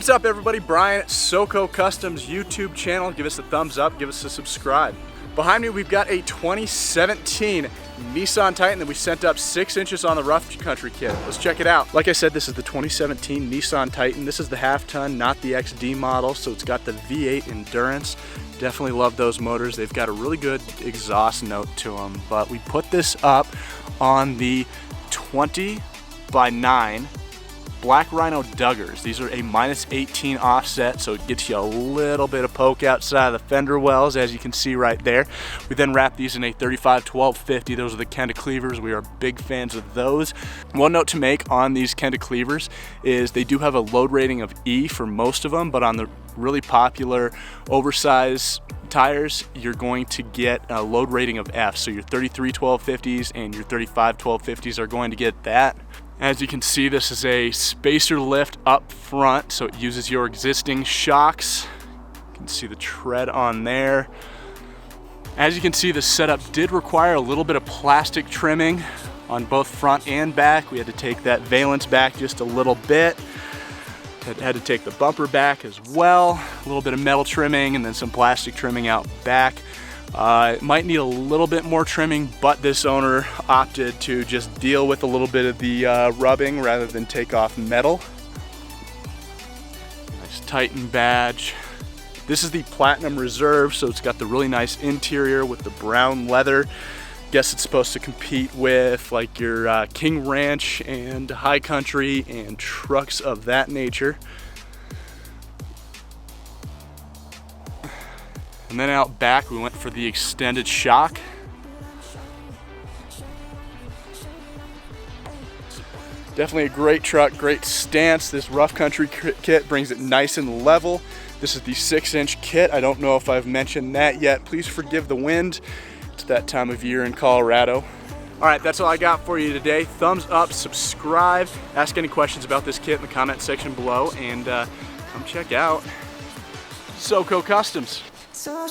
What's up everybody, Brian at SoCo Customs YouTube channel. Give us a thumbs up, give us a subscribe. Behind me we've got a 2017 Nissan Titan that we sent up 6 inches on the rough country kit. Let's check it out. Like I said, this is the 2017 Nissan Titan. This is the half ton, not the XD model, so it's got the V8 endurance. Definitely love those motors. They've got a really good exhaust note to them, but we put this up on the 20x9 Black Rhino Duggers. These are a -18 offset, so it gets you a little bit of poke outside of the fender wells, as you can see right there. We then wrap these in a 35-12-50. Those are the Kenda Klevers. We are big fans of those. One note to make on these Kenda Klevers is they do have a load rating of E for most of them, but on the really popular oversized tires, you're going to get a load rating of F. So your 33-12-50s and your 35-12-50s are going to get that. As you can see, this is a spacer lift up front, so it uses your existing shocks. You can see the tread on there. As you can see, the setup did require a little bit of plastic trimming on both front and back. We had to take that valence back just a little bit. Had to take the bumper back as well. A little bit of metal trimming and then some plastic trimming out back. It might need a little bit more trimming, but this owner opted to just deal with a little bit of the rubbing rather than take off metal. Nice Titan badge. This is the Platinum Reserve, so it's got the really nice interior with the brown leather. Guess it's supposed to compete with like your King Ranch and High Country and trucks of that nature. And then out back, we went for the extended shock. Definitely a great truck, great stance. This rough country kit brings it nice and level. This is the 6-inch kit. I don't know if I've mentioned that yet. Please forgive the wind. It's that time of year in Colorado. All right, that's all I got for you today. Thumbs up, subscribe, ask any questions about this kit in the comment section below, and come check out SoCo Customs. So